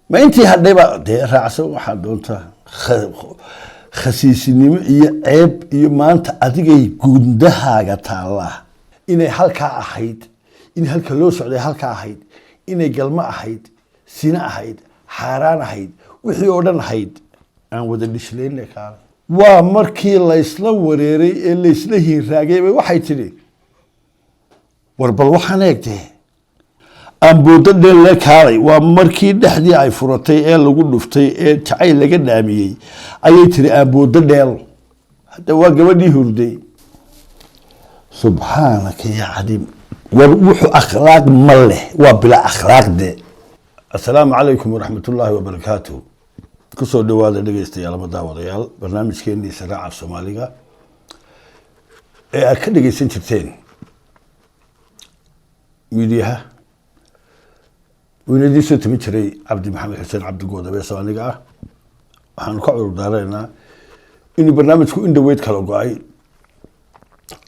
ما أنتي هالدبا ده رأسه واحد دونتا خسيسني عيب ما أنت أديك جندها جتالله إن هالك أحيد إن هالك لوس على هالك أحيد إن جلما أحيد سنا أحيد حران أحيد وحيودن أحيد أنا وده نشلين لك على ومركي الله يسلو وريري اللي يسليه راجع بواحد تري وربل وحناك ده أبودد لك هاي ومركي دحدي أي فرطي إيه لقول نفتي إيه تعي لك النامي أي تري أبودد له هذا واجبني هردي سبحانك يا عديم وروح أخلاق مله وبلا أخلاق ده السلام عليكم ورحمة الله وبركاته كسر دوال دقيستي على مدار ريال برنامج كيني سراع الصومالية أكيد دقيستين شتين ميديها ويندي سوت متري عبد محمد حسين عبد الجود أبي صوانيقة هنقعد دارنا إنه برنامجكم إنه ويد كلاقاي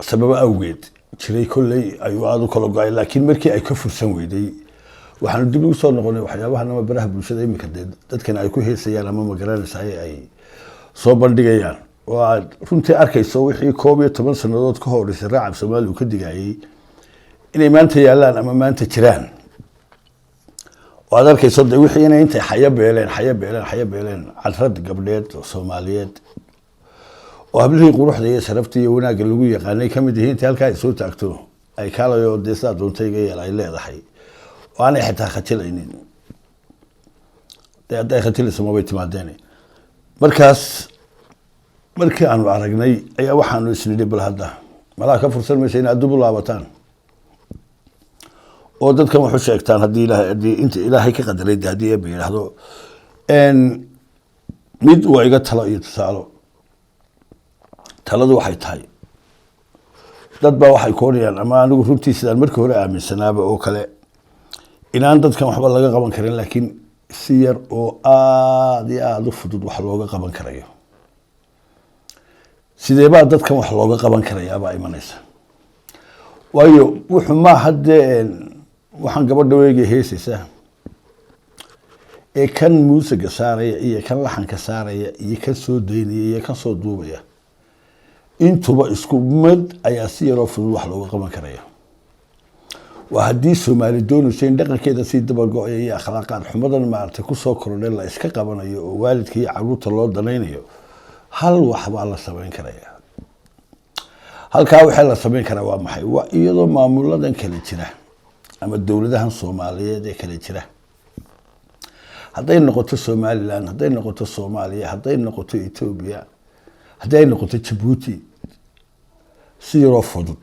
سبب أوجد شري كله أيوة هذا كلاقاي لكن مركي أي كفر سويدي وحنا دبلو صار نقول وحياة ما براه بوشة مي كده كان أيكو هي سيارة ما مجرد سعي أي صوب دقيقة وفهمت أركي سوي حي كوبي تمن سنوات كهور يسرع بسوال وكده جاي إني ما أنت يالان أما ما أنت تران وهذا الكي صدق وحي أنا أنت حياة بيلين عالفرد قبليت وصوماليات وقبله يقول حدي سرفتي ونا قالوا لي قاني كم دهين تالك صوت أكتو أي كلا يودي صار دون تيجي على إله ضحي وأنا حتى ختيل إني ده ختيل سما بيت معدني مركز أنا عرقني أي واحد نسندي بالهذا ملاك فرصة مسينا الدبل لابتان ودد كم حش إكتان هدي له هدي أنت إلهي كقدر يدي هدي يبي هذا إن ميد وعيقت تلا يتسألوا تلا ذو واحد هاي دد بقى واحد كوريان أما أنا قلت تيسير المركز هو من سنابة أو كله إن أنت كم حبل لقى قبل كرين لكن سير أو دي ضفدود وحلوقة قبل كريه سيدي بقى دد كم حلوقة قبل كريه أبا إيمانيس وأيو وحما حد وحن قبل دويجي هيسيسه كان موسيقى سارية كان لحن كسارية كان سودينية كان صدوبية انتو بقى اسكو مد أياسير في الوحلوقة قبل كريه وهدي سومالي دونو شين دقن كده سي دبل قوية أخلاقات حمدان ما أرتكو سوكرو ليلا إسكا قبانيو ووالدكي عروت الله دانينيو هل وحبا الله سبين كريا هل كاوي حلا سبين كريا وامحي وإيضا معمولا دان كالي جرا أما الدولة دهان سومالية دي كالي جرا هدين نقطة سومالي لان هدين نقطة سومالية هدين نقطة إثيوبيا هدين نقطة جيبوتي سيرو فضل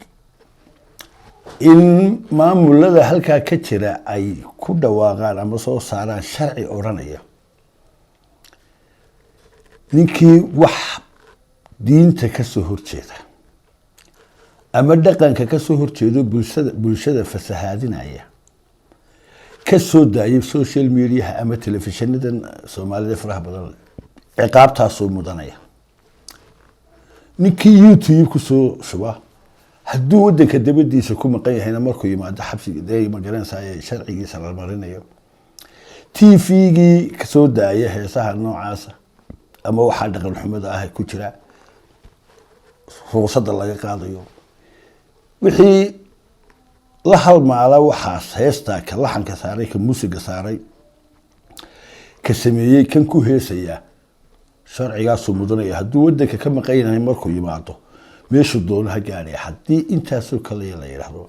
إن ما مولد هالك كتيرة أي كودا واقع أما صو صار شرعي أورانية نيكي وح دين تكسهور كذا أما دقن كسهور كذا بلشة فسهادين عيه كسود دايب سوشيال ميديا أما تلفزيون دن سومالي فرح بدل عقاب تاسو مدنية نيكي يوتيوب كسو شبه hadduu wadanka dabadiisa ku maqan yahayna markuu yimaado xabsiga deegaanka garanaysa sharcigiisa la marinayo TV-gii ka soo daaya heesaha noocaas ama waxa dhaqan xumada ah ku jira ruqsadda laga qaadayo wixii la halmaala waxaas heesta ka laxanka saaray ka muusiga saaray ka sameeyay kan ku heesaya sharcigaas mudanaya hadduu wadanka ka maqan yahay markuu yimaado meeshu doonaha gaadhay hadii intaasoo kale la yiraahdo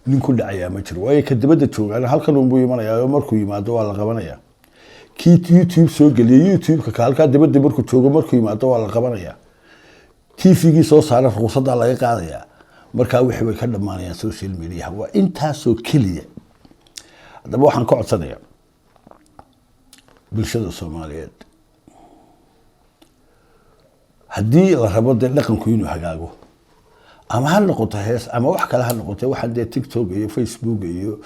ninku dhacaya ma jiro way ka dibadda joogaan halkan uu yimaanayo markuu yimaado waa la qabanaya kii YouTube soo galiyo YouTube ka halka dibadda markuu joogo markuu yimaado waa la qabanaya TV-gii soo saaray ruqsadda laga qaadaya marka wixii way ka dhamaanayaan social media waa intaasoo kaliya hadaba waxaan ka codsanayaa bulshada Soomaaliyeed haddii la rabo dhaqanku inuu hagaago ama hal noqoto hees ama wax kale hal noqoto waxa de TikTok iyo Facebook iyo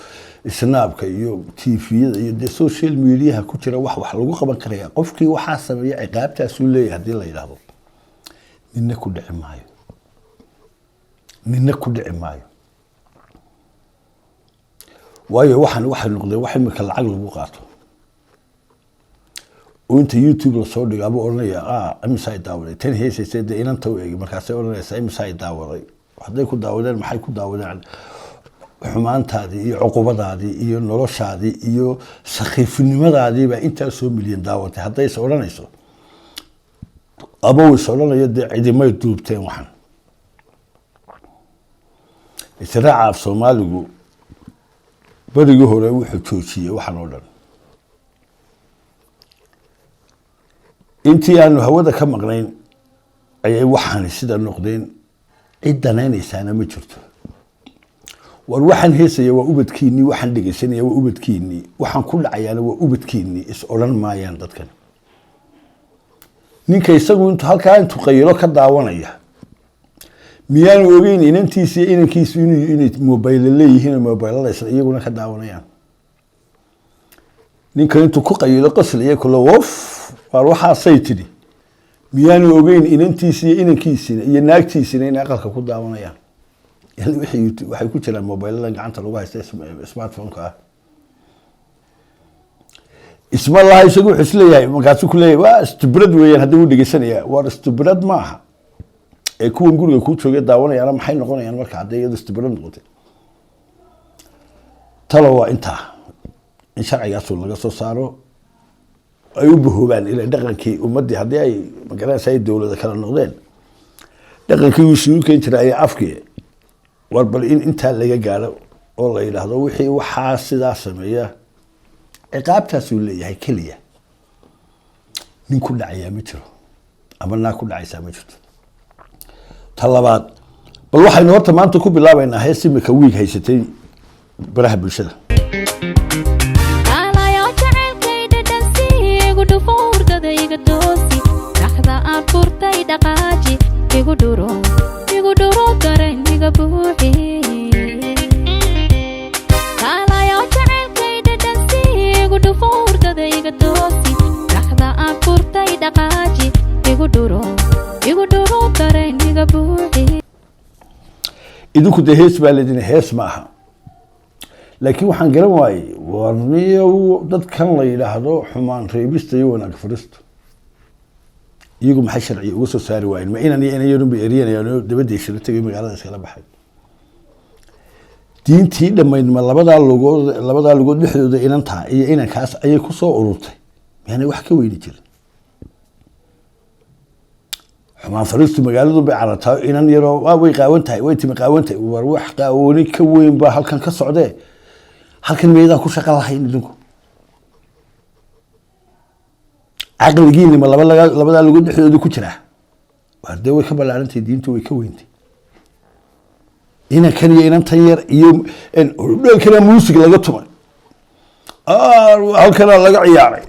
Snapka iyo TV-yada iyo social media ku jira wax lagu qaban karaya qofkii waxa sameeyay ciqaabtaas uu leeyahay hadii la yiraahdo ninna ku dhici maayo waayo waxaan noqday wax imika lacag lagu qaato وانت يوتيوب لصور لك ابو اورنيا امساي داوday tan heesaysay de inanta u eegi markaas ay oranaysaa imsaay daawaday waxday ku daawadeen maxay ku daawadeen xumaantaadii iyo cuqubadaadii iyo noloshaadii iyo sakhiifnimadaadii ba inta soo milyan daawatay haday soo oranayso abo soolanayo de cidimay duubteen waxan israaca Soomaaligu bariga hore wuxuu joojiyay waxan oo dhan intii aanu hawada ka maqnayn ayay waxaan sida noqdeen ciidanaynaysana ma jirto war waxaan heesaya waa ubadkiini waxaan dhigaysanaya waa ubadkiini waxaan ku dhacayaana waa ubadkiini is oran maayaan dadkan ninka isagu inta halka intu qaylo ka daawanaya miyaan ogeyn inantiisa inankiisu inay mobile leeyihiin mobile iyaguna ka daawanayaan ninka intu ku qaylo qasl iyo kula woof war waxa saytidi miyaan ogeyn inantiisa inankiisa iyo naagtiisa inay aqalka ku daawanayaan waxay ku jiraan mobile gacanta lagu haysto smartphone-ka isma laha isagu xisleeyahay markaas ku leeyahay waa istibrad weeyaan hadii uu dhigaysanaya waa istibrad maaha ee kuwan guriga ku joogay daawanayaan maxay noqonayaan marka hadii iyadu istibrad noqotay talo waa inta in sharcigaas laga soo saaro ay u bahoobaan ila dhaqankii ummadii hadii ay magaranaysaa dawladda kala noqdeen dhaqankii uu soo keen jiray afkii war bal in inta laga gaaro oo la yiraahdo wixii waxa sidaa sameeya ciqaabtaas uu leeyahay kaliya nin ku dhacaya ma jiro ama naa ku dhacaysa ma jirto talabaad bal waxaynu horta maanta ku bilaabaynaa heesimka wiig haysatay baraha bulshada idinku de hees baa leedin hees maaha laakiin waxaan garan waayay warniyo dadkan la yiraahdo xumaan reebista iyo wanaag fariisto iyagu maxay sharci uga soo saari waayeen ma inaan yarun bay eriyeen dabadii shirta tagay magaalada iskala baxay diintii dhamayd ma labada lugood dhexdooda inanta iyo inankaas ayay ku soo ururtay yani wax ka weyni jirin xumaan fariisto magaaladu bay carataa inan yaro way qaawantahay way timi qaawantahay war wax qaawoni ka weyn ba halkan ka socdee halkan meeyada ku shaqo lahayn idinku aqligiina ma labada lugood dhexdooda ku jira warday way ka balaarantay diintu way ka weyntay ina kan iyo inan tan yar iyo dhalkana muusig laga tumay halkana laga ciyaaray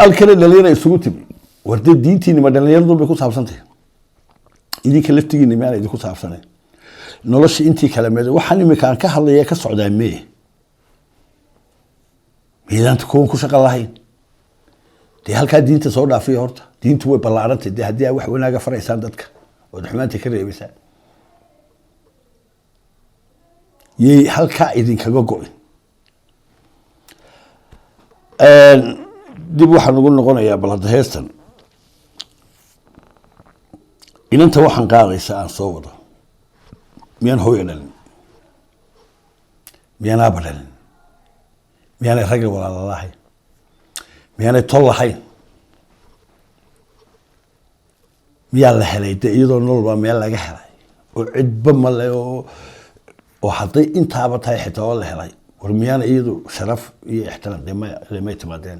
halkana dhalinyaro isugu timi warday diintiina ma dhalinyaradu bay ku saabsantay idinka laftigiina ma idinku saabsanay nolosha intii kala mid waxaan imika ka hadlaya ka socdaa meedaanta koon ku shaqo lahayn de halka diinta soo dhaafay horta diintu way balaarantay de hadii ay wax wanaaga faraysaan dadka oo xumaanta ka reebaysan yey halka idin kaga go'in dib waxaan ugu noqonayaa balada heestan inanta waxaan qaadaysa aan soo wado miyaan hooyo dhalin miyaan aaba dhalin miyaan ragga walaalo lahayn miyaan tol lahayn miyaan la helay de iyadoo nololba meel laga helay oo cidba male oo hadday intaaba tahay xitaa oo la helay war miyaan iyadu sharaf iyo ixtiraam lemay timaadeen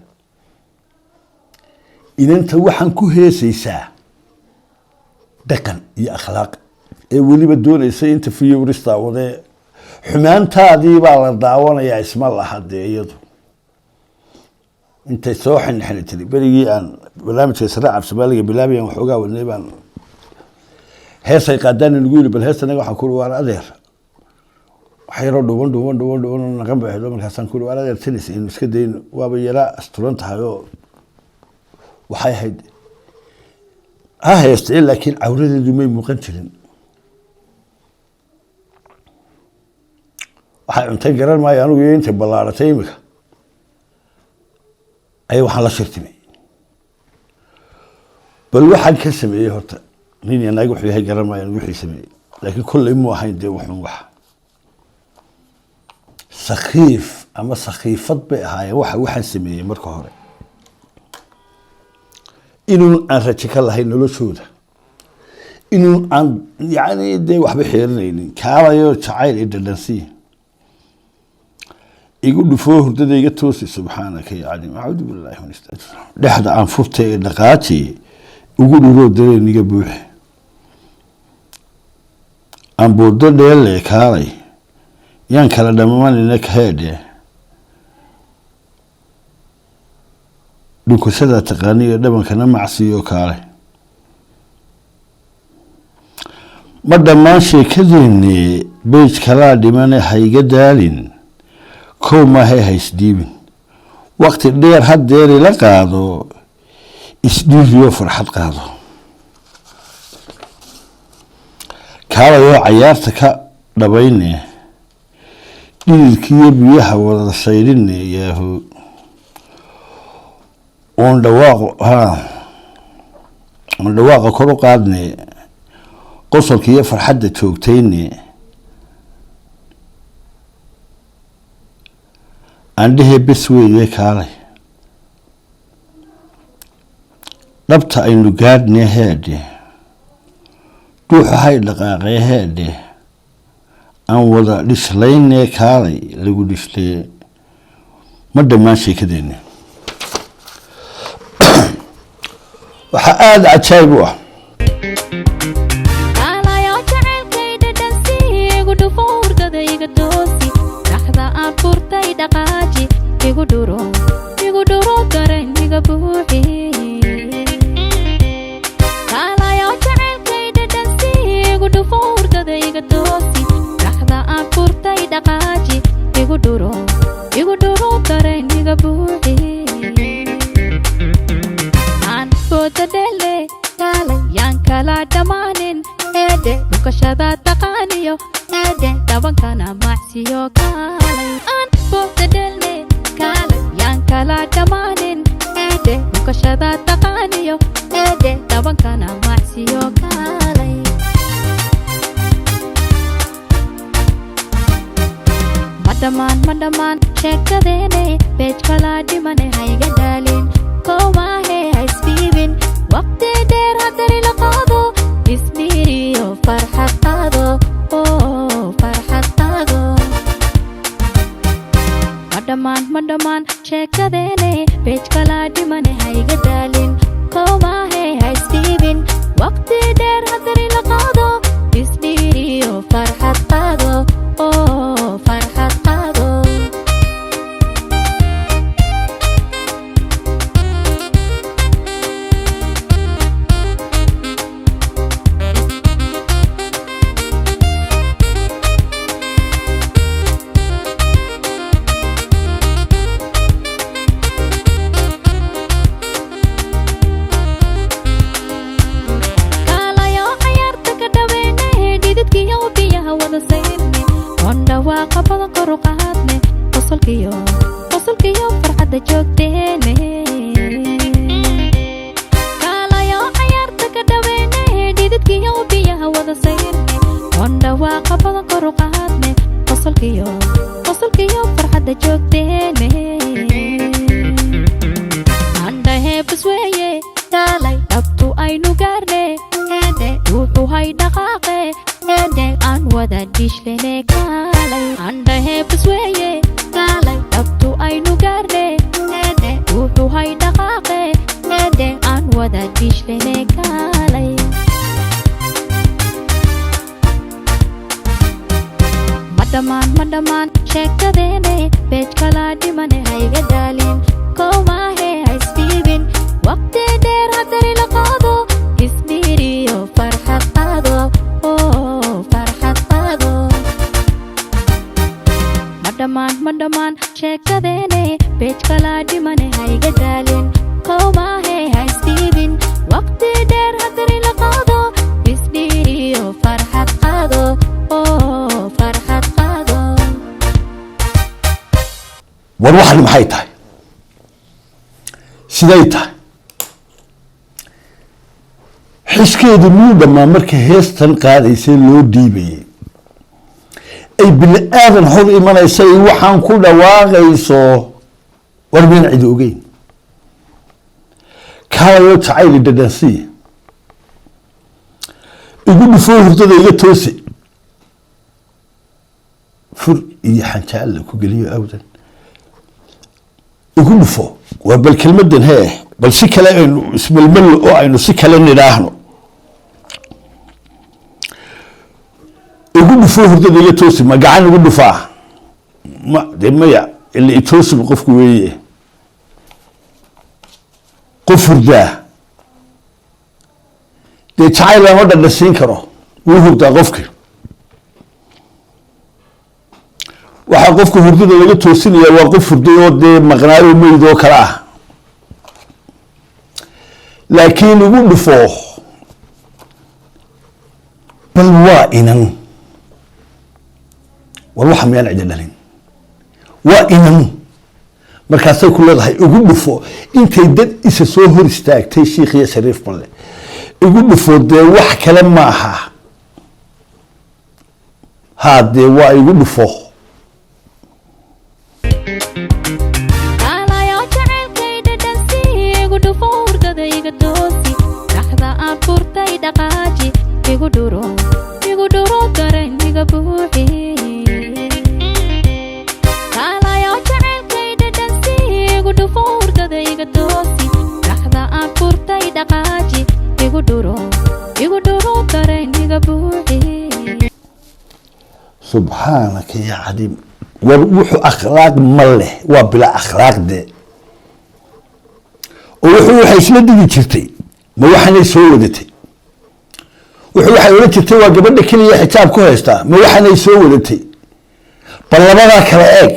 inanta waxaan ku heesaysaa dhaqan iyo akhlaaq ee weliba doonaysa inta fiyorista wade xumaantaadii baa la daawanayaa isma laha dee iyadu intay soo xinxinitay berigii aan barnaamijka Israaca Soomaaliga bilaabayaan wax ogaa wadnay baan heesay qaadaan ugu yiri bal heestanaga waxaan ku war adeer waxayro dhuban naqan baahido markaasaan ku war adeer tinis in iska deyn waaba yara asturan tahay oo waxay ahayd heestay laakiin awradeedu may muuqan jirin waxay untay garan maayo anigu inta balaaratay imika ay waxaan la shirtimay bal waxaan ka sameeyay horta nin yanaag wuxuu yahay garanayaan wixii sameeyay laakiin kulli mu ahayn dee wuxuu wax sakhiif ama sakhiifad bay ahaayeen waxaan sameeyay marka hore inuu aan rajo ka lahayn noloshooda inuu aan yani dee waxba xeerinaynin kaalayo jacayl iyo dhadhansi igu dhufoo hurdada iga toosi subxaanaka ya calim acuudu billahi min astagfir dhexda aan furtay ee dhaqaaji ugu dhuroo dareeniga buuxe aan boodo dheelle kaalay yaan kala dhammaanina kaheedhe dhunkashada taqaaniyo dhabankana macsiyo kaale ma dhammaan sheekadeenne beyj kalaa dhimane hayga daalin kow maahay haysdhiibin waqti dheer haddeeri la qaado isdhiibiyo farxad qaado kaalayoo cayaarta ka dhabayne dhididkiiyo biyaha wada saydhine yaahu oon dhawaaqa kor u qaadne qosolka iyo farxadda joogtayne aan dhehe bes weeye kaalay dhabta aynu gaadhne heedhe dhuuxa hay dhaqaaqee heedhe aan wada dhislayne kaalay lagu dhislee ma dhammaan sheekadeenne waxaa aada cajaayib u ah madamaan sheekadeene beej kalaa dhimane hayga daalin kowmaahe haysbiibin waqti dheer haddari la qaado isdhiiriyo farxad qaado farxad qaado madamaan sheekadeene beej kalaa dhimane hayga daalin kowmaahe haysbiibin waqti dheer haddari la qaado isdhiiriyo farxad qaado farxad qaado kaalayo cayaarta ka dhaweene dhididkiyo biyaha wada sayne ondhawaaqa badan kor u qaadne qosolkiyo farxadda joogteene kaalayo cayaarta ka dhaweene dhididkiyo biyaha wada sayne ondhawaaqa badan kor u qaadne qosolkiyo farxadda joogteene andhahe bas weeye kaalay dhabtu aynu gaarne eedhe dhuuxu hay dhaqaaqe eedhe aan wada dhishlene kaalay andhahe bas weeye kaalay dhabtu aynu gaarne eedhe dhuuxu hay dhaqaaqe eedhe aan wada dhishlene kaalay madhamaan sheekadeene beej kalaa dhimane hayga daalin kowmaahe haysdhiibin waqti dheer haddari la qaado isdhiiriyo farxad qaado farxad qaado madhamaan sheekadeene beej kalaa dhimane hayga daalin kowmaahe haysdhiibin waqti dheer haddari la qaado isdhiiriyo farxad qaado farxad qaado war waxan maxay tahay siday tahay xiskeedu muu dhammaa marka heestan qaadaysay loo dhiibayay ay bini aadan hor imanaysay waxaan ku dhawaaqayso war meen cidi ogeyn kaalayoo jacayli dhadhansiya igu dhufoo hurdada iga toosi fur iyo xanjaalla ku geliyo awdan igu dhufo waa bal kelmadan hee bal si kale aynu ismelmelno oo aynu si kale nidhaahno igu dhufoo hurdada iga toosi ma gacan igu dhufaa ma dee maya ila itoosiba qofku weeye qof hurdaa dee jacayl lama dhadhasiin karo wuu hurdaa qofki waxaa qofka hurdada laga toosinaya waa qof hurday oo dee maqnaayo meyd oo kale ah laakiin igu dhufo bal waa inan war waxa miyaan cidi dhalin waa inan markaasay ku leedahay igu dhufo intay dad isa soo hor istaagtay shiikh iyo shariif balle igu dhufo dee wax kale maaha haa dee waa igu dhufo سبحانك يا عديم ووحو أخلاق مله وبلا أخلاق ده ووحو حيسنا دي جرتي ما وحنا يسودتي وحو حيولا جرتي وقبلنا كلية حساب كوهستا ما وحنا يسودتي بالله كلا ايك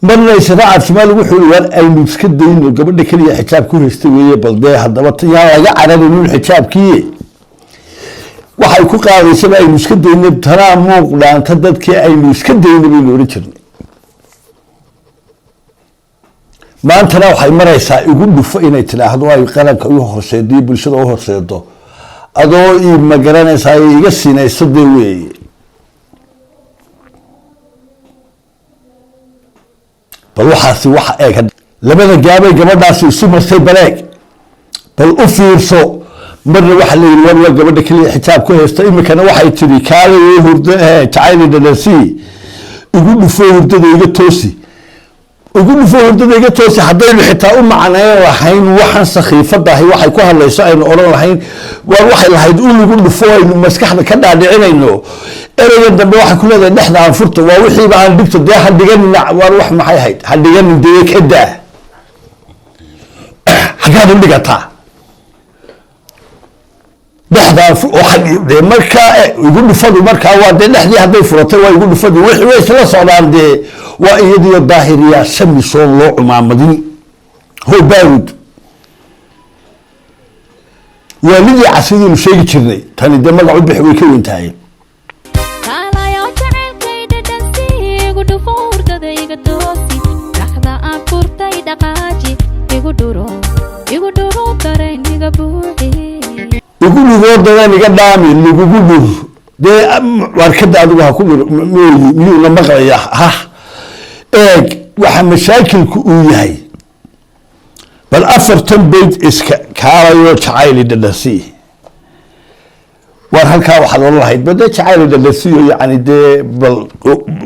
مرنا يسرع شمال وحو وان اي مسكدين وقبلنا كلية حساب كوهستا ويا بلدي هذا وطيا يا عرب من الحساب كيه waxay ku qaadaysaa aynu iska deynay tanaa muuqdaanta dadkii aynu iska deynay baynu oran jirnay maantana waxay maraysaa igu dhufo inay tidhaahdo ay qaranka u horseedo iyo bulshada u horseedo adoo ii magaranaysaa iga siinayso dee weeye bal waxaasi waxa eeg labada gaabay gabadhaasi isu martay baleeg bal u fiirso مرة واحد اللي يقول قبل كل حساب كويس إما كان واحد تري كاري يهرد تعالي دلسي يقول له فوق هرد يجي توسي يقول له فوق هرد يجي توسي حضر حتى معنا راحين واحد سخيفة ده واحد كوها اللي يسأل أورا راحين وواحد اللي هيقول يقول له فوق إنه مسكحنا كده على إنه إيه يقدر واحد كله ده نحن عن فرطة ووحي بقى الدكتور ده حد جن وروح معي هيد حد جن ديك كده حاجة اللي قطع dhexdaa waxa markaa igu dhufadu markaa waa de dhexdii haday furatay waa igu dhufadu wixii way isla socdaan de waa iyadii daahiriya sami soo loo umaamadin hoo baawd walidii casidii sheegi jirnay tani de magac u bixi way ka weyntahay يقول له ده نيجا دامي اللي يقول ده واركد أدوه هكذا ميول لما قرية ها إيه وح مشاكل كويهاي بل أفر تنبيت إس كاريو تعالي دلسي وارهل كاو حد والله بدأ تعالي دلسي يعني ده بل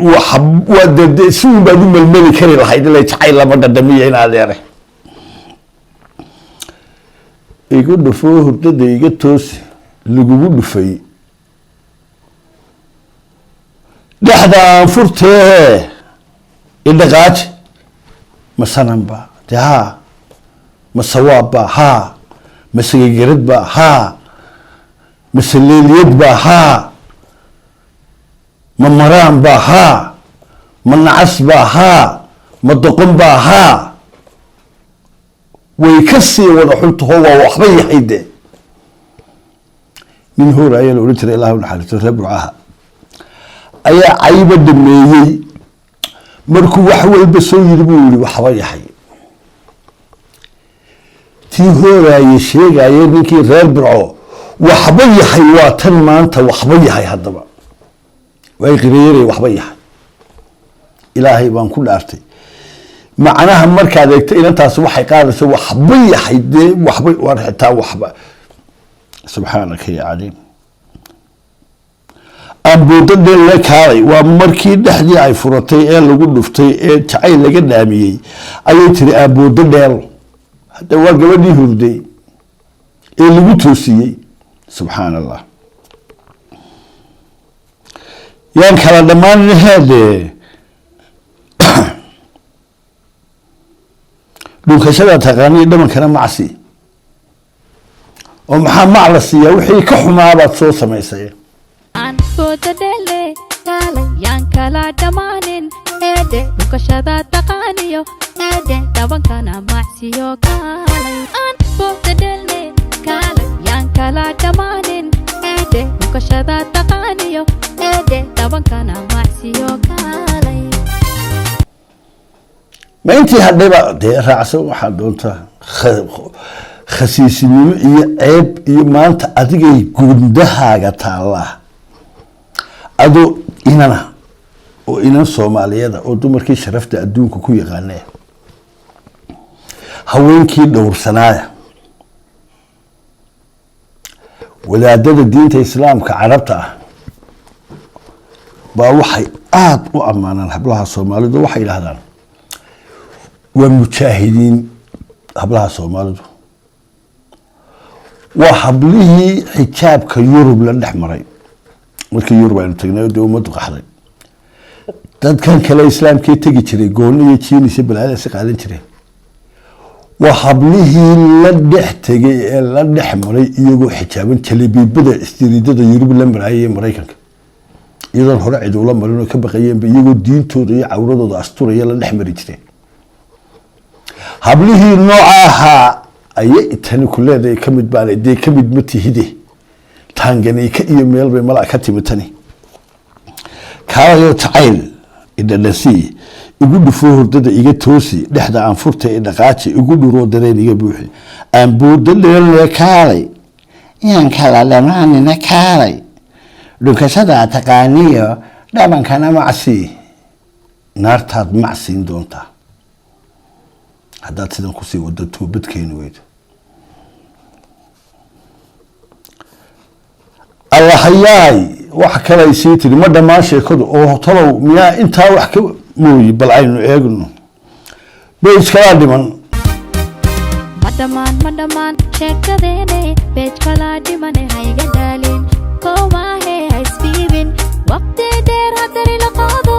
وحب وده سوي بدون الملك كري الحيد اللي تعالي لما دمية هنا ذيره يقول له فوق هرتدي يجي توسي لجوجو دفي لحظة فرته إلا قاج مثلا با ها مسواب با ها مسجرد با ها مسليليد با ها ممران با ها منعس با ها مدقن با ها ويكسي ونحلت هو وحبي حيده من هو رأي الأولى الله ونحلت ربعها أي عيب الدمية مركو وحول بسوي البولي وحبي حي تي هو رأي الشيء عيب منك ربعه waxba yahay waa tan maanta waxba yahay haddaba way qiriyay waxba yahay ilaahay baan ku dhaartay macnaha markaad eegto inantaas waxay qaadaysaa waxba yahay dee waxba war xitaa waxba subxaanaka ya caliim ambuuda deel la kaalay waa markii dhexdii ay furatay ee lagu dhuftay ee jacayl laga dhaamiyey ayay tiri ambuuda dheel hadda waa gabadhii hurday ee lagu toosiyey subxaan allah yaan kala dhammaan heede dhunkashada taqaanii dhamankana macsi oo maxaa mac la siiyaa wixii ka xumaabaad soo samaysay aan booda dhele kaalay yaan kala dhamaanin eede dhukashada taqaaniyo eede dhabankana macsiyo kaalay aan booda dhele kaalay yaan kala dhamaanin eede dhukashada taqaaniyo eede dhabankana macsiyo kaalay ma intii hadhayba dee raacsan waxaa doontaa khasiisinimo iyo ceeb iyo maanta adigay gundahaaga taallaa adoo inana oo inan soomaaliyada oo dumarkii sharafta adduunka ku yaqaanee haweenkii dhowrsanaaya wadaadada diinta islaamka carabta ah baa waxay aada u ammaanaan hablaha soomaalidu waxay yidhaahdaan waa mujaahidiin hablaha soomaalidu waa hablihii xijaabka yurub la dhex maray markii yurub aynu tagnay dee ummaddu qaxday dadkan kale islaamkii tegi jiray gooni iyo jiinisa balaayada si qaadan jireen waa hablihii la dhex tegay ee la dhex maray iyagoo xijaaban jalebiibada istiriidada yurub la maraayay maraykanka iyadoon hore cid ula marin oo ka baqayeenba iyagoo diintooda iyo cawradooda asturaya la dhex mari jireen hablihii nooca ahaa ayay tani ku leedahay ka mid baan dee ka mid ma tihide taanganiika iyo meel bay malaa ka timi tani kaalayo jacayl idhadhasi igu dhufo hurdada iga toosi dhexda aan furta ee dhaqaaji igu dhuroo dareen iga buuxi aan booda dheelne kaalay yaan kala dhamaanina kaalay dhunkashada taqaaniyo dhabankana macsi naartaad macsiin doontaa haddaad sidan kusii wado toobad keeni weydo allahayaay wax kale ay sii tiri ma dhammaan sheekadu oo talow miyaa intaa wax ka mooyi bal aynu eegno beej kalaa dhiman ma dhammaan sheekadeene beej kalaa dhimane hayga daalin koomaahe ha isbiibin waqti dheer haddari la qaado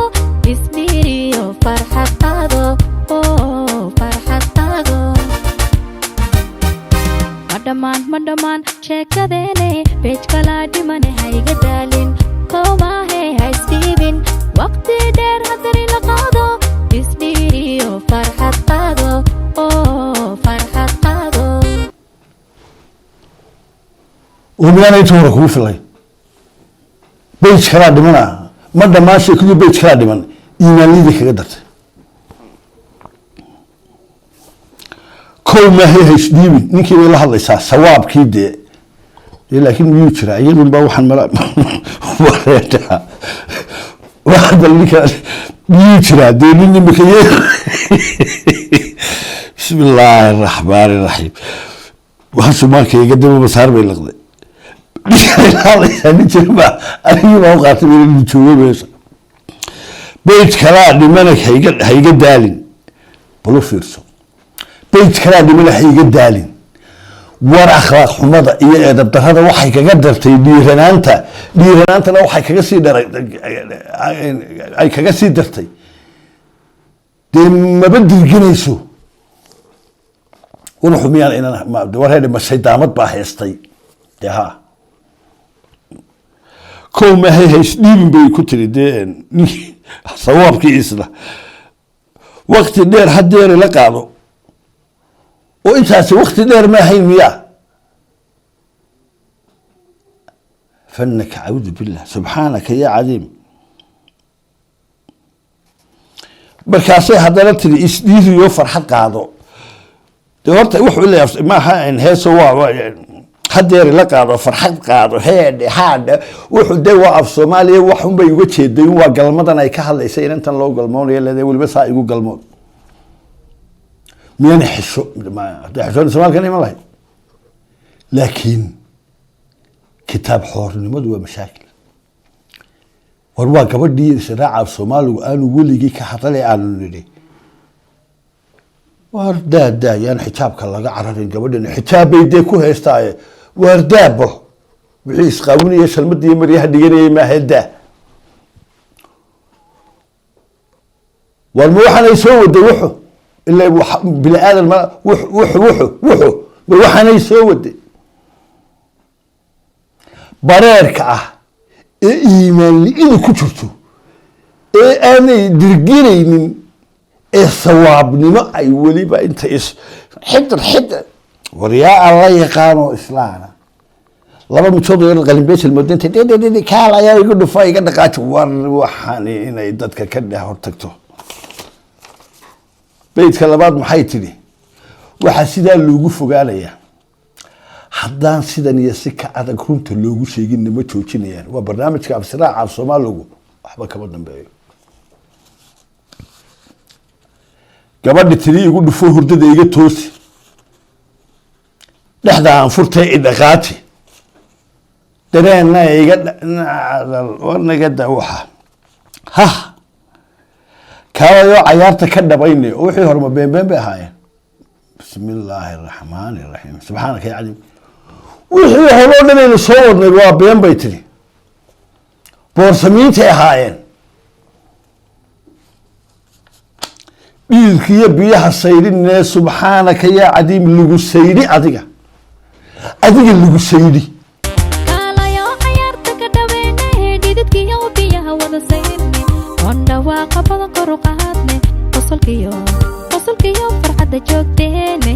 ismiiriyo farxad qaado ma dhammaan sheekadeene beej kalaa dhimane hayga daalin koomaahe ha isbiibin waqti dheer haddari la qaado ismiiriyo farxad qaado farxad qaado miyaana inta hore kugu filay beej kalaa dhimana ma dhammaan sheekadu beej kalaa dhiman iimaanlidii kaga dartay kow maahay haysdhiibin ninkii bay la hadlaysaa sawaabkii dee laakiin miyuu jiraa iyadun baa waxaan mala wareedaa bal ninka miyuu jiraa dee nin imika ye bismi illaahi araxmaani iraxiim waxaan sumaanka iga daba masaar bay laqday ninkay la hadlaysaa nin jira baa anigii baa u qaatay nin joogo meesha beej kalaa dhimana hayga daalin bal u fiirso beej kalaa dhimana hayga daalin war akhlaaq xumada iyo eedab darada waxay kaga dartay dhiiranaantana waxay kaga sii dharay ay kaga sii dartay dee maba dirginayso wuxuu miyaan inan warheedhe ma shaydaamad baa heestay dee ha kow maahay haysdhiibin bay ku tiri dee ninkii sawaabkii isla wakti dheer hadeeri la qaado oo intaasi wakti dheer ma ahayn miyaa fanaka cacuudu billah subxaanaka ya cadiim markaasay haddana tiri isdhiiriyo farxad qaado dee horta wuxuu leeyahay maaha heeso waa hadeer la qaado farxad qaado heedhe haadhe wuxuu de waa af Soomaaliya wax un bay uga jeedeen waa galmadan ay ka hadlaysay intan loo galmoonayo leedahay waliba saa igu galmood miyana xisho ma xisho Soomaaliya ma lahayn laakiin kitaab xoornimadu waa mashaakil war waa gabadhii sharaaca Soomaaligu aanu weligii ka hadalay aanu nidhi war daada yaan xijaabka laga cararin gabadhina xijaabay de ku heestaaye war daabo wixii isqaawinaya shalmadii mariyaha dhiganayay ma hada war waxaan soo waday wuxuu ilaa bil aadan ma wuxuu waxaan soo waday bareerka ah ee iimaan li'id ku jirto ee aanay dirginaynin ee sawaabnimo ay waliba inta is xidr wariyaa alla yaqaano islaana laba midood oo qalin beesel modinta kaal ayaa igu dhufay iga dhaqaajo war waxaan inay dadka ka dhex hortagto beedka labaad maxay tiri waxa sidaa loogu fogaanaya haddaan sidan iyo si ka adag runta loogu sheegin ma joojinayaan waa barnaamijka absiraaca Soomaaligu waxba kama dambeeyo gabadhi tiri igu dhufo hurdada iga toosi dhaxda aan furtay idaqaati dareena iga warnaga dawaxa ha kaayo cayaarta ka dhabaynay oo wixii horma been bay ahaayeen bismillaahir rahmaanir rahiim subhanaka ya alim wixii hore dhanayna soo wadnay waa been bay tiri boorsamiinta ahaayeen dhiilkiya biyaha sayrinee subxaanaka yaa cadiim lagu sayri adiga lagu sayri kaalayo cayaarta ka dhaweene dhididkiyo biyaha wada sayrinne wanda waa qabada kor u qaadne qosolkiyo farxadda joogteene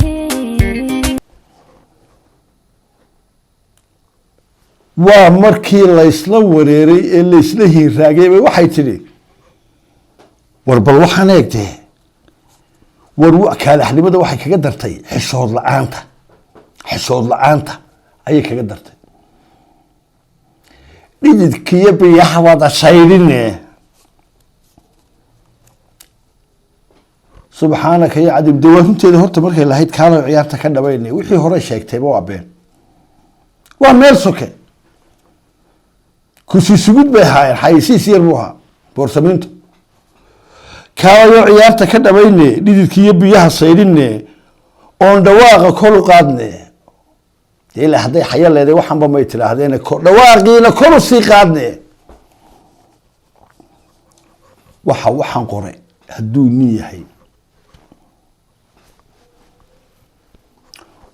waa markii laysla wareeray ee laysla hiiraagay waxay tiri war bal waxaan eegtay war kaalaxnimada waxay kaga dartay xishood la'aanta ayay kaga dartay dhididkiyo biyaha wada sayrine subxaanaka ya cadiim dawaahinteeda horta markay lahayd kaalo ciyaarta ka dhabaynay wixii hore sheegtayba waa been waa meel soke kusi sugud bay ahaayeen xayisiis yar buu ahaa boorsamiintu kaalayo ciyaarta ka dhabayne dhididkiyo biyaha sayrine oon dhawaaqa kor u qaadne ilaa hadday xayo leeday waxanba may tiraahdeen dhawaaqiina kor u sii qaadne waxaan qoray hadduu nin yahay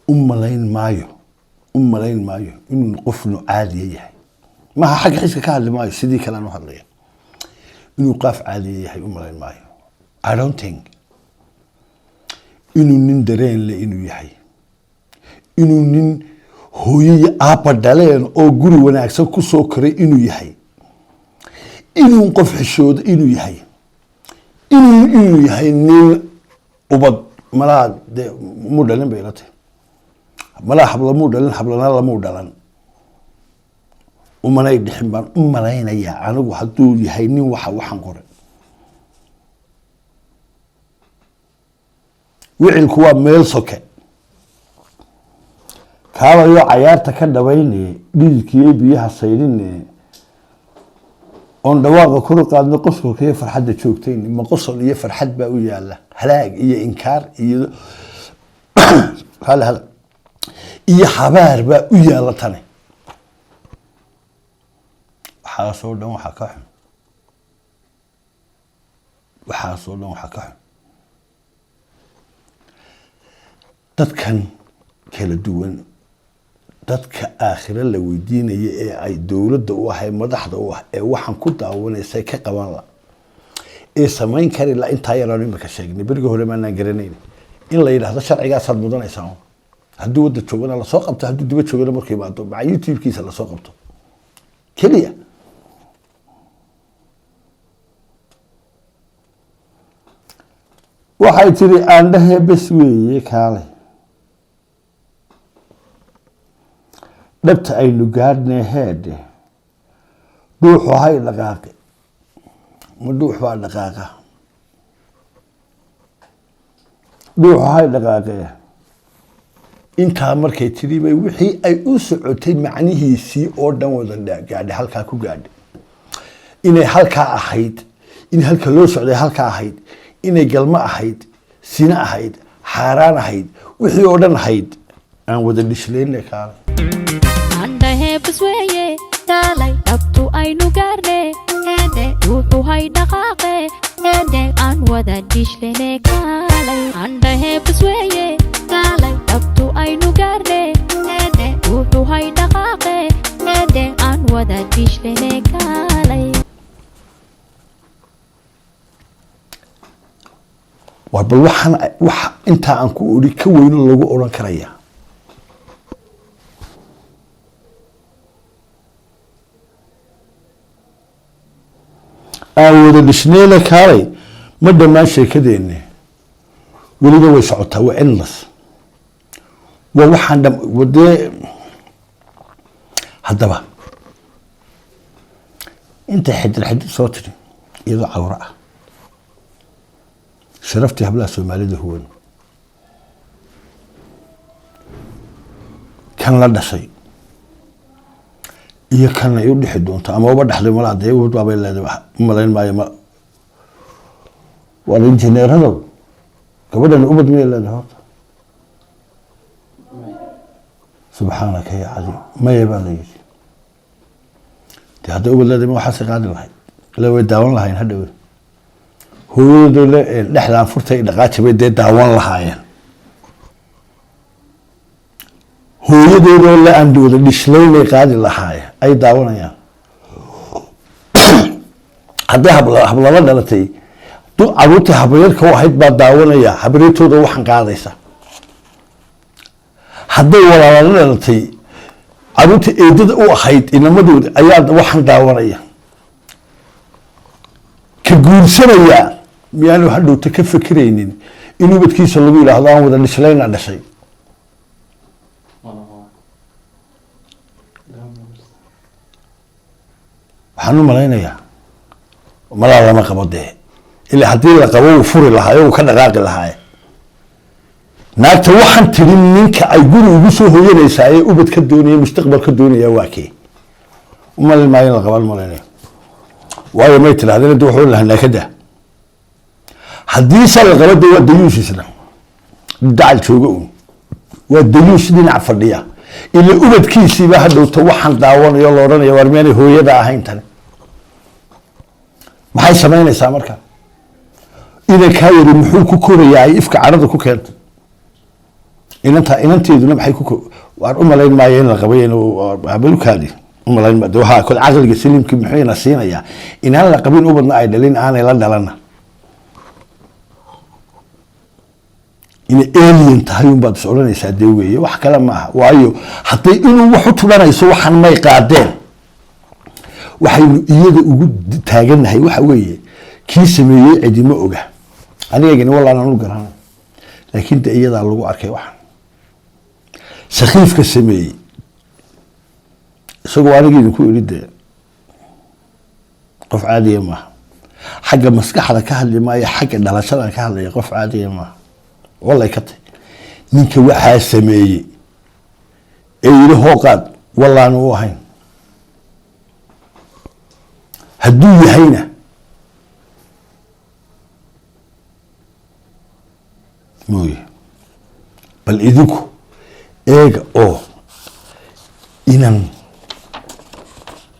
u malayn maayo inuu qofnu caadiya yahay maha xagga xiska ka hadli maayo sidii kalean u hadlaya inuu qaaf caadiya yahay u malayn maayo I don't think inuu nin dareen le inuu yahay inuu nin hooyay aaba dhaleen oo guri wanaagsan ku soo koray inuu yahay inuu qof xishooda inuu yahay inuu yahay nin ubad malaa de mu dhalin bay la tahay malaa habla mu dhalin hablana lama dhalan umanay dhixin baan u malaynaya anigu hadduu yahay nin waxaan qoray wicilku waa meel soke kaalayo cayaarta ka dhabayne dhididkiyo biyaha sayrine oon dhawaaqa kor u qaadno qosolka iyo farxadda joogtayn ma qosol iyo farxad baa u yaala halaag iyo inkaar iyo iyo habaar baa u yaala tani waxaasoo dhan waxaa ka xun dadkan kala duwan dadka aakhira la weydiinaya ee ay dowladda u ahay madaxda u ah ee waxaan ku daawanaysay ka qaban la ee samayn kari la intaa yaraan imika sheegnay beriga hore maanaan garanayn in la yidhaahdo sharcigaasaad mudanaysaa hadduu wadda joogana lasoo qabto hadduu diba joogana markuu imaado maca youtube-kiisa lasoo qabto keliya waxay tiri aandhahe bes weeye kaale dhabta aynu gaadhnay heedhe dhuuxu hay dhaqaaqe ma dhuux baa dhaqaaqa dhuuxu hay dhaqaaqe intaa markay tiri bay wixii ay u socotay macnihiisii oo dhan wada gaadhay halkaa ku gaadhay inay halkaa ahayd in halka loo socday halkaa ahayd inay galmo ahayd sina ahayd xaaraan ahayd wixii oo dhan ahayd aan wada dhislayna kaale andhahe basweeye kaalay dhabtu aynu gaarne eede dhuuxu hay dhaqaaqe eede aan wada dhishlane kaalay andhahe basweeye kaalay dhabtu aynu gaarne eede dhuuxu hay dhaqaaqe eede aan wada dhishlane kaalay war bal waxaan wax intaa aan ku odhi ka weyno lagu odhan karaya aan wada dhisneele kaalay ma dhammaan sheekadeenne weliba way socotaa waa endless waa waxaan wadee haddaba intay xidid soo tiri iyadoo cawro ah sharaftii hablaha soomaalida huwan kan la dhashay iyo kan ay u dhixi doonto ama uba dhaxday malaa dee ubad baabay leedahay umalayn maayo ma waa injineeradow gabadhan ubad miyay leedahay horta subxaanaka ya cadiim maya baa la yidhi dee hadday ubad leedahay ma waxaasay qaadi lahayd ila way daawan lahayn hadhowe hooyadooda dhexdaan furtay dhaqaaji bay dee daawan lahaayeen hooyadoodoo la aan wada dhishlaynay qaadi lahaayeen ay daawanayaan hadday hablala dhalatay caruurtii habaryarka u ahayd baa daawanaya habaryartooda waxaan qaadaysa hadday walaalala dhalatay caruurtii eedada u ahayd inamadooda ayaa waxaan daawanaya ka guursanayaa miyaanu hadhowta ka fekeraynin in ubadkiisa lagu yidhaahdo aan wada dhislayna dhashay waxaan u malaynayaa malaa lama qabo dee ilaa haddii la qabo uu furi lahaayo uu ka dhaqaaqi lahaaye naagta waxaan tiri ninka ay guri ugu soo hoyanaysaa ee ubad ka doonaya mustaqbal ka doonaya waa kee u malin maayo in la qabaan malaynaya waayo may tirahdeen inta wuxuu lahaa naakada haddii se la qabo dee waa dayuusisna dacal jooga un waa dayuus dhinac fadhiya ila ubadkiisiiba hadhowta waxaan daawanayo la odhanaya waar miyaanay hooyada ahayn tani maxay samaynaysaa marka inankaa yari muxuu ku korayaa ay ifka carada ku keentay inanteeduna maxay waan u malayn maayo in la qabay habalukaadi umalayn ma waxa kale caqliga saliimkii muxuu ina siinayaa inaan la qabin ubadna ay dhalin aanay la dhalana inay alien tahay unbaad is odhanaysaa dee weeye wax kale maaha waayo hadday inuu wax u tulanayso waxaan may qaadeen waxaynu iyada ugu taaganahay waxa weeye kii sameeyey cidima oga anigagani wallaan aan u garanay laakiin de iyadaa lagu arkay waxan sakiifka sameeyey isagoo anigi idinku idhi dee qof caadiya maaha xagga maskaxda ka hadli maayo xagga dhalashadan ka hadlaya qof caadiya maaha wallay ka tay ninka waxaa sameeyey ee yidhi hooqaad wallaan u ahayn hadduu yahayna mooye bal idinku eega oo inan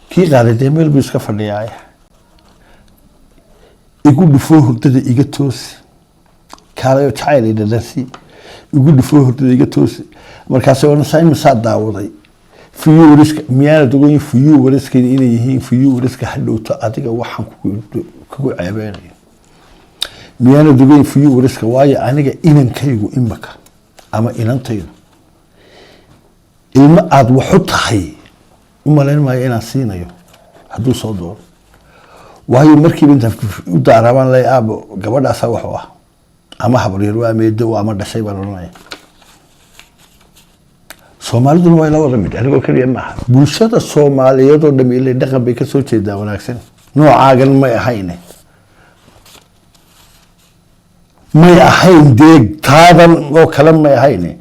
kii qaaday dee meel buu iska fadhiyaaya igu dhufoo hurdada iga toosi kaalayo jacayl i dhadhansi igu dhufoo hurdada iga toosi markaasay odhanaysaa imisaa daawaday fiyu wariska miyaanad ogoyin fiyu wariskayna inay yihiin fiyu wariska hadhowto adiga waxaan kugu ceebeynayo miyaanad ogoyin fiyu wariska waayo aniga inankaygu imaka ama inantaydu ilmo aada waxu tahay u malayn maayo inaan siinayo hadduu soo dooro waayo markiiba intaan u daaraabaan lay aabo gabadhaasaa waxu ah ama habaryar waa meedo ama dhashay baan odhanaya soomaaliduna waa la wada mid anigoo kaliya maaha bulshada Soomaaliyeed oo dhameeyay dhaqan bay ka soo jeedaa wanaagsan noocaagan may ahayne may ahayn deeg taadan oo kale may ahayne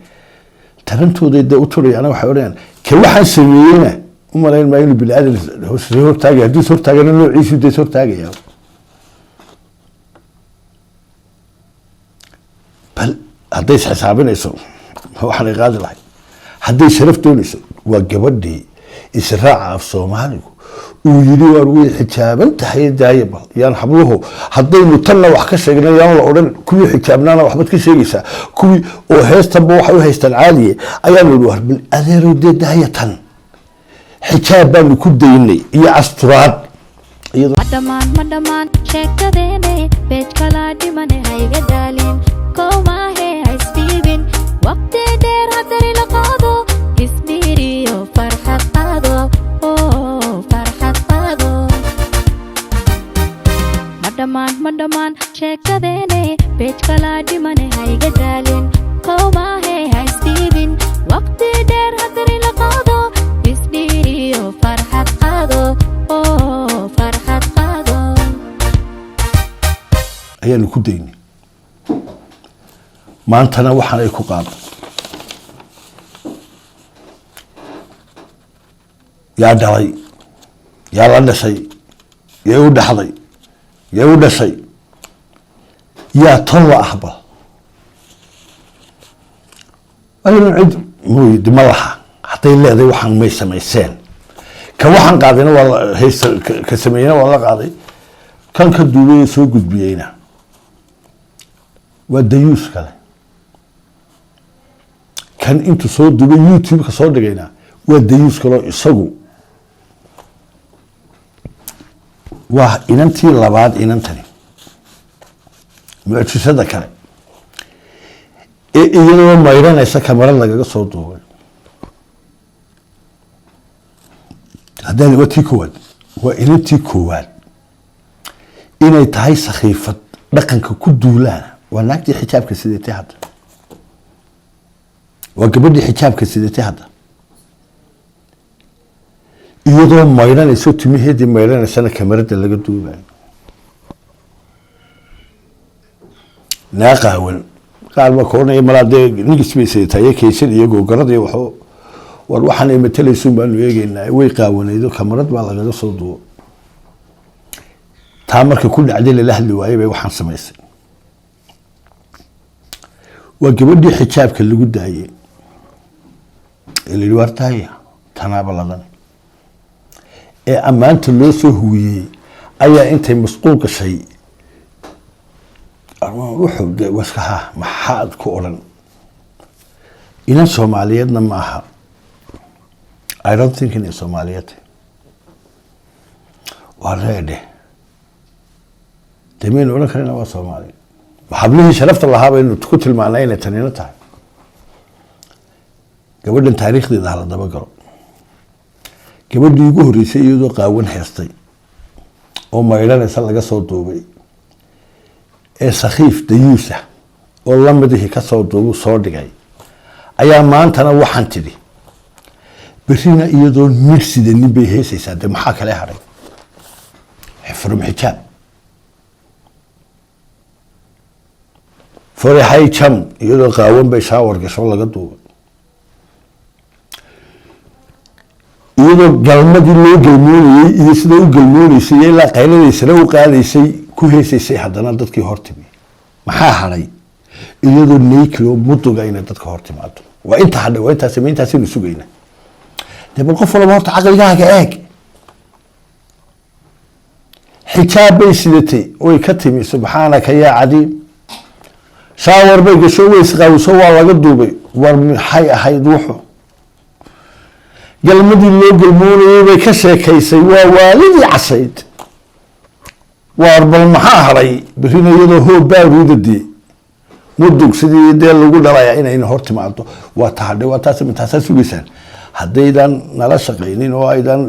tarantooda u turay anaga waxa oranayaan ka waxaan sameeyayna umaleyn ma inuu bil aadan hor taagay hadii hor taagana noociisu de hor taagaya bal hadday xisaabinayso waxaan qaadi lahay hadday sharaf doonayso waa gabadhii israaca af Soomaaligu uu yiri war way xijaaban tahay daayaba yaan xabluhu hadaynu tanna wax ka sheegnay yaan la oran kuwii xijaabnaana waxba ka sheegaysa kuwii oo heestaba waxa uu haystaan caadiye ayaan u warbil adeero daayatan xijaab baan ku daynay iyo asturaad iyadoo madhamaan sheekadeene beej kala dhimane hayga daalin koomahe haysbiibin waqti dheer hadari la qaado ismiiriyo farxad qaado madhamaan sheekadeene beej kala dhimane hayga daalin koomahe haysbiibin waqti dheer hadari la qaado ismiiriyo farxad qaado ayaan ku daynay maantana waxaan ay ku qaado yaa dhalay yaa la dhashay yaa u dhaxday yaa u dhashay yaa tolla ahba ayuu cid mooy dimalaha haday leedahay waxaan may samayseen ka waxaan qaadina waa haysta ka sameeyna waa la qaaday kan ka duubay soo gudbiyayna waa dayuus kale kan intu soo duubay YouTube ka soo dhigayna waa dayuus kale isagu waa inantii labaad inantani mucjisada kale iyadoo mayranaysa kamarad lagaga soo duubay haddana watii koowaad waa inantii koowaad inay tahay sakhiifad dhaqanka ku duulaan waa naagtii xijaabka sideetay hadda waa gabadhii xijaabka sideetay hadda iyadoo mayranayso timaheedii mayranaysana kamarada laga duubayo naaqaawan qaar ma koonay malaade nigis bay sideetay kaysan iyagoo garad iyo waxoo war waxaan ay matalayso baanu eegaynaa way qaawanaydo kamarad baa lagaga soo duubo taa marka ku dhacday la hadli waayay bay waxaan sameysay waa gabadhii xijaabka lagu daayay ilaa wartay tanaaba ladan ee amaanta loo soo huwiyay ayaa intay masquul gashay wuxuu waskaha maxaad ku oran ina Soomaaliyeedna ma aha I don't think in Somalia. Already. Demin oran karina waa Soomaali. Waxablihi sharafta lahaa inuu ku tilmaanay inay tanina tahay. Gabadhan taariikhdeeda la daba galo. Gabadhii ugu horeysay iyadoo qaawan heestay oo mayranaysa laga soo duubay ee sakhiif dayuusa oo lamidii ka soo duubo soo dhigay ayaa maantana waxaan tidhi برينا يدون مرسي ده نبي هيسي ساده محاك عليه هاري حفرم حجاب فري حي كم يدون قاوم بيشاور قشو الله قدو يدون قلمدي اللي قلموني يسدو قلموني سيئي لا قيلة يسلو قال يسي كو هيسي سي حدنا دادكي هورتبي محا هاري يدون نيكلو مدو قاينة دادكي هورتبي وانت حدا وانت سمين تاسين سوقينة دبل قف ولا مرت عقلك ايك حجاب بيسدتي وي كتمي سبحانك يا عديم شاور بيك شو يسقاو سوا laga duubay war maxay ahayd wuxu galmadii loo galmoonayay bay ka sheekaysay waa waalidii casayd war bal maxaa haray birinayado hoo baaruudadii mudug sidii dee lagu dhalaya inay hortimaado waa tahay waa taas intaas suugisan haddaydan nala shaqeynin oo aydan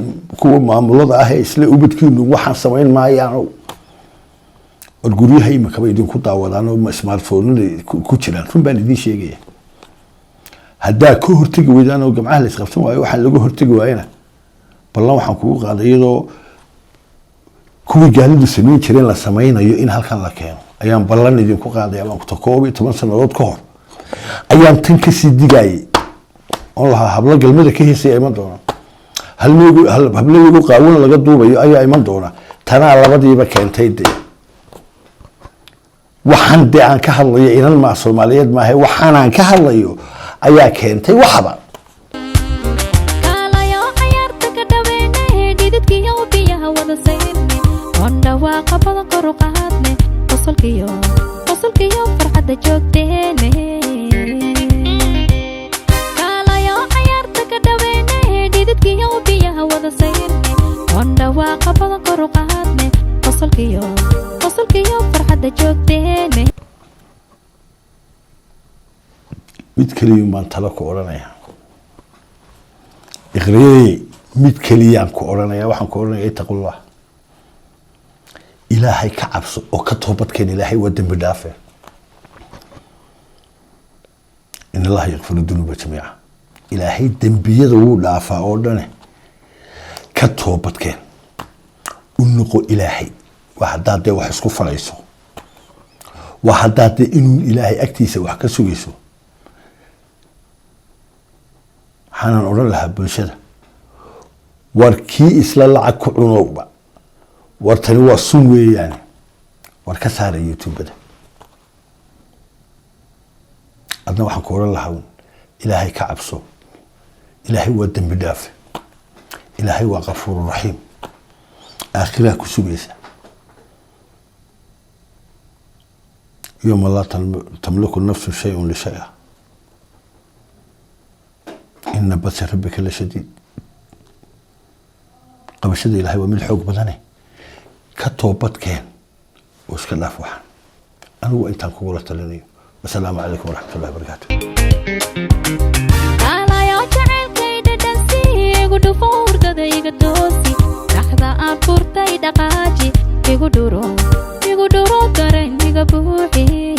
kuwa maamulada ah isla ubadkiinu waxaan sameyn maayaan oo guryaha imika bay idinku daawadaan oo smartphone ku jiraan run baan idin sheegaya haddaa ka hortegi weydaan oo gamcaha la isqabsan waayo waxaan laga hortegi waayana ballan waxaan kugu qaaday iyadoo kuwii gaalidu samayn jireen la samaynayo in halkan la keeno ayaan ballan idinku qaaday ama 12 sanadood ka hor ayaan tan ka sii digayay oo lahaa habla galmada ka heesay iman doona hablagu qaawin laga duubayo ayaa iman doona tanaa labadiiba keentay waxaan de aan ka hadlayo inan ma Soomaaliyeed ma ahay waxaan aan ka hadlayo ayaa keentay waxba kaalayo ciyaarta ka dhaweynay dhididkiyo biyaha wada sayrne wanda waa qabada kor u qaadne qosolkiyo farxadda joogteene kaalayo ciyaarta ka dhaweynay dhididkiyo biyaha wada sayrne wanda waa qabada kor u qaadne qosolkiyo farxadda joogteene mid kaliya baan talo ku oranayaa iqriyay mid kaliya ku oranayaa waxaan ku oranayaa taqullah ilaahay ka cabso oo ka toobadkeen ilaahay waa dambi dhaafay in Allah yaghfiru dhunuba jamii'a ilaahay dambiyada wuu dhaafaa oo dhan ka toobadkeen u noqo ilaahay waxa daadee wax isku falayso waxa daadee inuu ilaahay agtiisa wax ka sugayso حنان أقول لها بالشدة وركي إسلا لعك كعنوبة ورتنوا الصومي يعني وركسر يوتيوب ده أنا وحن كور لها إلهي كعبسو إلهي هو الدم بدافع إلهي هو غفور رحيم آخرها كسوبيسة يوم الله تملك النفس شيء لشيء إن بس ربك لشديد قبشد إلهي ومن الحوق بدني كتوبت كان وش كان أفوح أنا وإنت كورة لني والسلام عليكم ورحمة الله وبركاته على يا جعل كيد دنسي يقول فور كذا يقدوسي لحظة أبورتي دقاجي يقول درو كرين يقبوحي